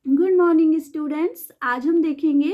Good morning students. आज हम देखेंगे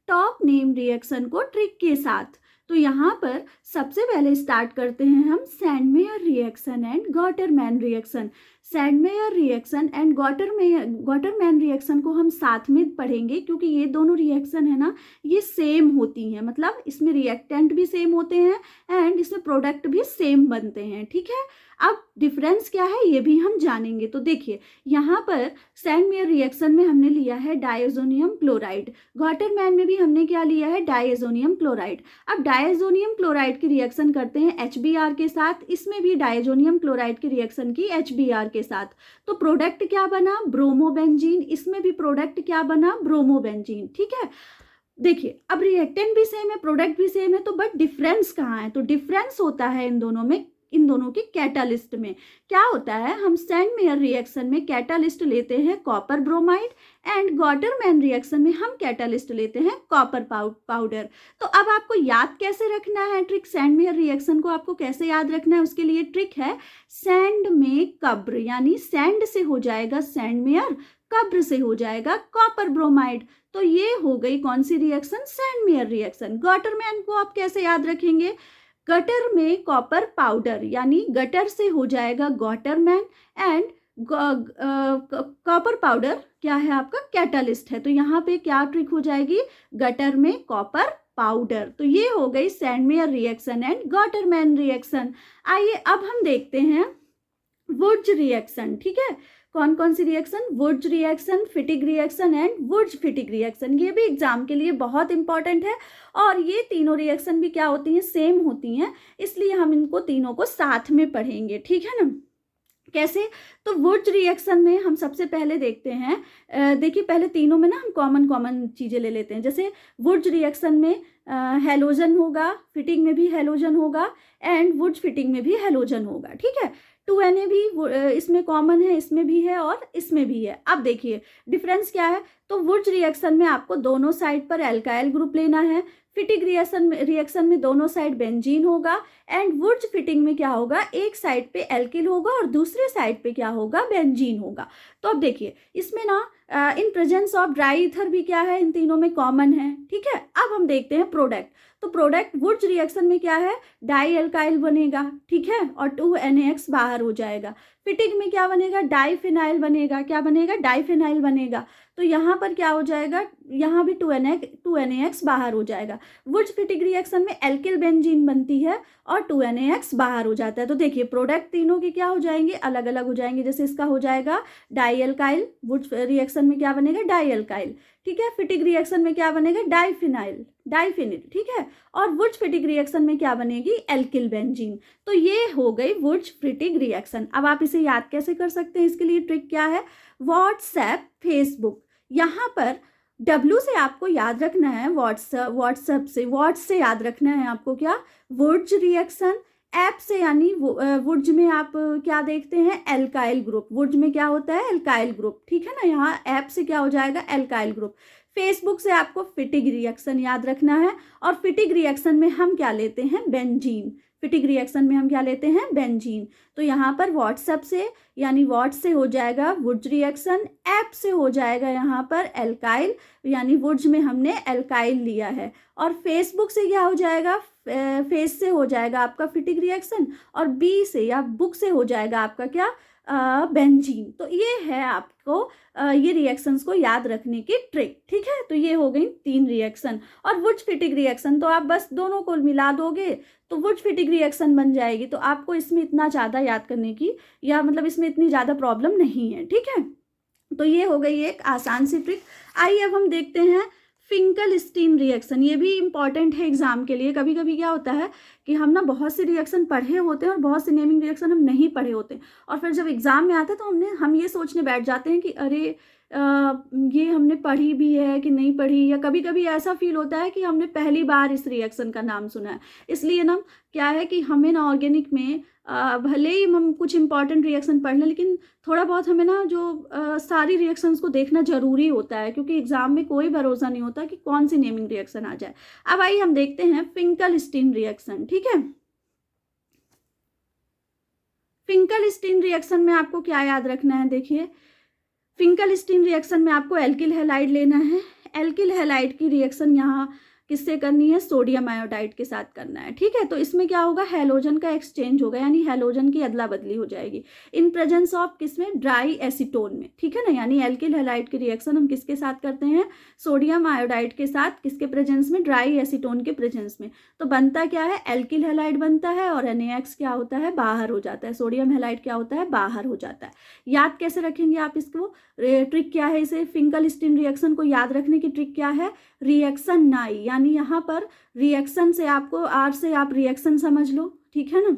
टॉप नेम रिएक्शन को ट्रिक के साथ। तो यहाँ पर सबसे पहले स्टार्ट करते हैं हम Sandmeyer reaction and Gattermann reaction. Sandmeyer reaction and Gattermann reaction को हम साथ में पढ़ेंगे क्योंकि ये दोनों रिएक्शन है ना, ये सेम होती हैं। मतलब इसमें रिएक्टेंट भी सेम होते हैं एंड इसमें प्रोडक्ट भी सेम बनते हैं। ठीक है, अब डिफरेंस क्या है ये भी हम जानेंगे। तो देखिए यहाँ पर सैंडमेयर रिएक्शन में हमने लिया है डायज़ोनियम क्लोराइड, गॉटरमैन में भी हमने क्या लिया है, डायज़ोनियम क्लोराइड। अब डायज़ोनियम क्लोराइड की रिएक्शन करते हैं HBr के साथ, इसमें भी डायज़ोनियम क्लोराइड की रिएक्शन की HBr के साथ। तो प्रोडक्ट क्या बना, ब्रोमोबेंजीन। इसमें भी प्रोडक्ट क्या बना, ब्रोमोबेंजीन। ठीक है, देखिए अब रिएक्टेंट भी सेम है, प्रोडक्ट भी सेम है, तो बट डिफरेंस कहाँ है, तो डिफरेंस होता है इन दोनों में, इन दोनों के कैटालिस्ट में। क्या होता है, हम सैंडमेयर रिएक्शन में कैटालिस्ट लेते हैं copper bromide and Gattermann reaction में हम कैटालिस्ट लेते हैं कॉपर पाउडर। तो अब आपको याद कैसे रखना है ट्रिक, सैंडमेयर रिएक्शन को आपको कैसे याद रखना है, उसके लिए ट्रिक है सैंड में कब्र, यानी सैंड से हो जाएगा सैंडमेयर, कब्र से हो जाएगा कॉपर ब्रोमाइड। तो ये हो गई कौन सी रिएक्शन, सैंडमेयर रिएक्शन। गॉटरमैन को आप कैसे याद रखेंगे, गटर में कॉपर पाउडर, यानी गटर से हो जाएगा गॉटरमैन एंड कॉपर पाउडर क्या है आपका, कैटालिस्ट है। तो यहाँ पे क्या ट्रिक हो जाएगी, गटर में कॉपर पाउडर। तो ये हो गई Sandmeyer reaction and Gattermann reaction. आइए अब हम देखते हैं वुड्ज रिएक्शन। ठीक है, कौन कौन सी reaction, Wurtz reaction, Fittig reaction and Wurtz Fittig reaction. ये भी एग्जाम के लिए बहुत इंपॉर्टेंट है और ये तीनों रिएक्शन भी क्या होती हैं, सेम होती हैं, इसलिए हम इनको तीनों को साथ में पढ़ेंगे। ठीक है ना, कैसे, तो वुड्ज रिएक्शन में हम सबसे पहले देखते हैं, देखिए पहले तीनों में ना हम कॉमन कॉमन चीज़ें ले लेते हैं। जैसे वुड्ज रिएक्शन में हेलोजन होगा, फिटिंग में भी हेलोजन होगा एंड वुड्ज फिटिंग में भी हेलोजन होगा। ठीक है, 2Na भी इसमें कॉमन है, इसमें भी है और इसमें भी है। अब देखिए डिफरेंस क्या है, तो वुड्ज रिएक्शन में आपको दोनों साइड पर एल्काइल ग्रुप लेना है, फिटिग रिएक्शन में दोनों साइड बेंजीन होगा एंड वुड्ज फिटिंग में क्या होगा, एक साइड पे एल्किल होगा और दूसरे साइड पे क्या होगा, बेंजीन होगा। तो अब देखिए इसमें ना in presence of dry ether भी क्या है, इन तीनों में कॉमन है। ठीक है, अब हम देखते हैं प्रोडक्ट। तो प्रोडक्ट वुड्ज रिएक्शन में क्या है, डाई एल्काइल बनेगा। ठीक है, और 2NaX बाहर हो जाएगा। फिटिग में क्या बनेगा, डाईफिनाइल बनेगा। क्या बनेगा, डाईफिनाइल बनेगा। तो यहाँ पर क्या हो जाएगा, यहाँ भी 2NaX बाहर हो जाएगा। वुड्ज फिटिग रिएक्शन में एल्किल बेंजीन बनती है और 2NaX बाहर हो जाता है। तो देखिए प्रोडक्ट तीनों के क्या हो जाएंगे, अलग अलग हो जाएंगे। जैसे इसका हो जाएगा डाई एल्काइल, वुड्ज रिएक्शन में क्या बनेगा, डाई एल्काइल। ठीक है, फिटिग रिएक्शन में क्या बनेगा, डाईफिनिल। ठीक है, और वुड्ज फिटिग रिएक्शन में क्या बनेगी, एल्किल बेंजीन। तो ये हो गई वुड्ज फिटिग रिएक्शन। अब आप इसे याद कैसे कर सकते हैं, इसके लिए ट्रिक क्या है, व्हाट्सएप, फेसबुक, यहाँ पर W से आपको याद रखना है, व्हाट्सएप से याद रखना है आपको क्या, वुड्ज रिएक्शन। ऐप से यानी वुड्ज में आप क्या देखते हैं, एल्काइल ग्रुप। वुड्ज में क्या होता है, एल्काइल ग्रुप। ठीक है ना, यहाँ ऐप से क्या हो जाएगा, एल्काइल ग्रुप। फेसबुक से आपको फिटिग रिएक्शन याद रखना है और फिटिग रिएक्शन में हम क्या लेते हैं, बेंजीन। फिटिग रिएक्शन में हम क्या लेते हैं, बेंजीन। तो यहाँ पर व्हाट्सएप से यानी वॉट्स से हो जाएगा वुड्ज रिएक्शन, ऐप से हो जाएगा यहाँ पर एल्काइल, यानी वुड्ज में हमने एल्काइल लिया है। और फेसबुक से क्या हो जाएगा, फेस से हो जाएगा आपका फिटिग रिएक्शन और बी से या बुक से हो जाएगा आपका क्या, बेंजीन। तो ये है आपको ये रिएक्शंस को याद रखने की ट्रिक। ठीक है, तो ये हो गई 3 रिएक्शन। और वुड्ज फिटिग रिएक्शन तो आप बस दोनों को मिला दोगे तो वुड्ज फिटिग रिएक्शन बन जाएगी। तो आपको इसमें इतना ज़्यादा याद करने की या मतलब इसमें इतनी ज़्यादा प्रॉब्लम नहीं है। ठीक है, तो ये हो गई एक आसान सी ट्रिक। आइए अब हम देखते हैं फिंकल-स्टीन रिएक्शन। ये भी इंपॉर्टेंट है एग्जाम के लिए। कभी कभी क्या होता है कि हम ना बहुत से रिएक्शन पढ़े होते हैं और बहुत से नेमिंग रिएक्शन हम नहीं पढ़े होते और फिर जब एग्जाम में आता है तो हम ये सोचने बैठ जाते हैं कि अरे ये हमने पढ़ी भी है कि नहीं पढ़ी, या कभी कभी ऐसा फील होता है कि हमने पहली बार इस रिएक्शन का नाम सुना है। इसलिए ना क्या है कि हमें ना ऑर्गेनिक में भले ही हम कुछ इंपॉर्टेंट रिएक्शन पढ़ लें लेकिन थोड़ा बहुत हमें ना जो सारी रिएक्शंस को देखना जरूरी होता है, क्योंकि एग्जाम में कोई भरोसा नहीं होता कि कौन सी नेमिंग रिएक्शन आ जाए। अब आइए हम देखते हैं फिंकल-स्टीन रिएक्शन। ठीक है, फिंकल-स्टीन रिएक्शन में आपको क्या याद रखना है, देखिए फिंकलस्टीन रिएक्शन में आपको एल्किल हैलाइड लेना है। एल्किल हैलाइड की रिएक्शन यहाँ किससे करनी है, सोडियम आयोडाइड के साथ करना है, ठीक है। तो इसमें क्या होगा, हैलोजन का एक्सचेंज होगा, यानी हैलोजन की अदला बदली हो जाएगी इन प्रेजेंस ऑफ किसमें, ड्राई एसीटोन में, ठीक है ना। यानी एल्किल हैलाइड की रिएक्शन हम किसके साथ करते हैं, सोडियम आयोडाइड के साथ, किसके प्रेजेंस में, ड्राई एसीटोन के प्रेजेंस में। तो बनता क्या है, एल्किल हैलाइड बनता है और NaX क्या होता है, बाहर हो जाता है, सोडियम हैलाइड क्या होता है, बाहर हो जाता है। याद कैसे रखेंगे आप इसको, ट्रिक क्या है, इसे फिंकलस्टीन रिएक्शन को याद रखने की ट्रिक क्या है, रिएक्शन नाई, यानी यहाँ पर रिएक्शन से आपको आर से आप रिएक्शन समझ लो, ठीक है ना,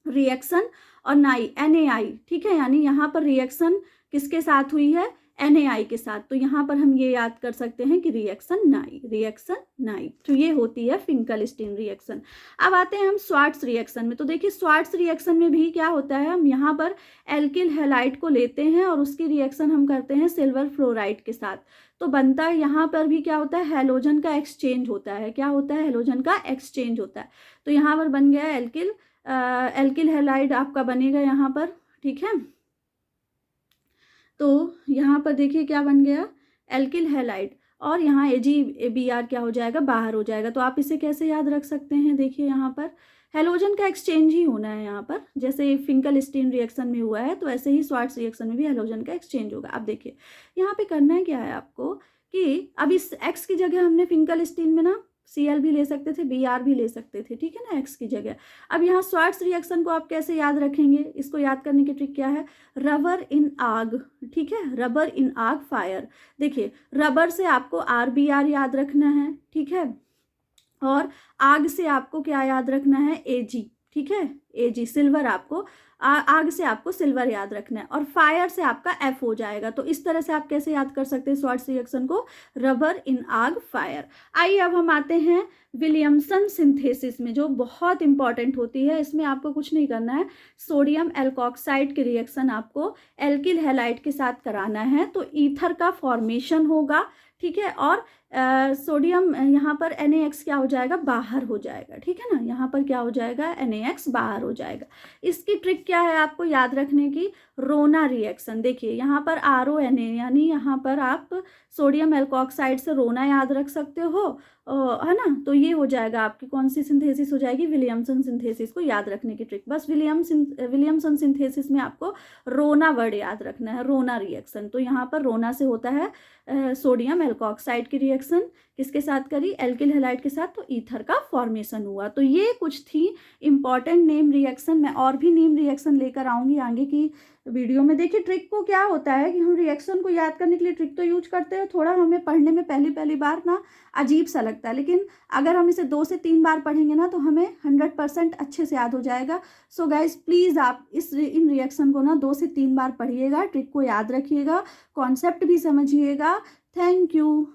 रिएक्शन और नाई NaI, ठीक है। यानी यहाँ पर रिएक्शन किसके साथ हुई है, NaI के साथ। तो यहाँ पर हम ये याद कर सकते हैं कि रिएक्शन नाई। तो ये होती है फिंकलस्टीन रिएक्शन। अब आते हैं हम स्वार्ट्स रिएक्शन में। तो देखिए स्वार्ट्स रिएक्शन में भी क्या होता है, हम यहाँ पर एल्किल हैलाइड को लेते हैं और उसकी रिएक्शन हम करते हैं सिल्वर फ्लोराइड के साथ। तो बनता है यहाँ पर भी क्या होता है, हैलोजन का एक्सचेंज होता है। क्या होता है, हैलोजन का एक्सचेंज होता है। तो यहाँ पर बन गया एल्किल हैलाइड आपका बनेगा यहाँ पर, ठीक है। तो यहाँ पर देखिए क्या बन गया, एल्किल हैलाइड, और यहाँ AgBr क्या हो जाएगा, बाहर हो जाएगा। तो आप इसे कैसे याद रख सकते हैं, देखिए यहाँ पर हैलोजन का एक्सचेंज ही होना है यहाँ पर, जैसे फिंकलस्टीन रिएक्शन में हुआ है तो ऐसे ही स्वार्ट्स रिएक्शन में भी हैलोजन का एक्सचेंज होगा। अब देखिए यहाँ पे करना है क्या है आपको, कि अब इस X की जगह हमने फिंकलस्टीन में ना Cl भी ले सकते थे, Br भी ले सकते थे, ठीक है ना, X की जगह। अब यहाँ स्वार्ट्स रिएक्शन को आप कैसे याद रखेंगे, इसको याद करने की ट्रिक क्या है, रबर इन आग, ठीक है, रबर इन आग फायर। देखिए रबर से आपको RBr याद रखना है, ठीक है, और आग से आपको क्या याद रखना है, Ag, ठीक है, Ag सिल्वर, आपको आग से आपको सिल्वर याद रखना है, और फायर से आपका F हो जाएगा। तो इस तरह से आप कैसे याद कर सकते हैं स्वार्ट्स रिएक्शन को, रबर इन आग फायर। आइए अब हम आते हैं विलियमसन सिंथेसिस में, जो बहुत इंपॉर्टेंट होती है। इसमें आपको कुछ नहीं करना है, सोडियम एल्कोक्साइड की रिएक्शन आपको एल्किल हैलाइड के साथ कराना है। तो ईथर का फॉर्मेशन होगा, ठीक है, और सोडियम यहाँ पर NaX क्या हो जाएगा, बाहर हो जाएगा, ठीक है ना, यहाँ पर क्या हो जाएगा, NaX बाहर हो जाएगा। इसकी ट्रिक क्या है आपको याद रखने की, रोना रिएक्शन। देखिए यहाँ पर RONA, यानी यहाँ पर आप सोडियम एल्कोक्साइड से रोना याद रख सकते हो, है ना। तो ये हो जाएगा आपकी कौन सी सिंथेसिस हो जाएगी, विलियमसन सिंथेसिस को याद रखने की ट्रिक। बस विलियमसन सिंथेसिस में आपको रोना वर्ड याद रखना है, रोना रिएक्शन। तो यहाँ पर रोना से होता है सोडियम एल्कोक्साइड की रिएक्शन, किसके साथ करी, एल्किल हैलाइड के साथ, तो ईथर का फॉर्मेशन हुआ। तो ये कुछ थी इंपॉर्टेंट नेम रिएक्शन। मैं और भी नेम रिएक्शन लेकर आऊँगी आगे की वीडियो में। देखिए ट्रिक को क्या होता है कि हम रिएक्शन को याद करने के लिए ट्रिक तो यूज करते हैं, थोड़ा हमें पढ़ने में पहली बार ना अजीब सा लगता है, लेकिन अगर हम इसे 2 से 3 बार पढ़ेंगे ना तो हमें 100% अच्छे से याद हो जाएगा। सो गाइज प्लीज़ आप इन रिएक्शन को ना 2 से 3 बार पढ़िएगा, ट्रिक को याद रखिएगा, कॉन्सेप्ट भी समझिएगा। Thank you.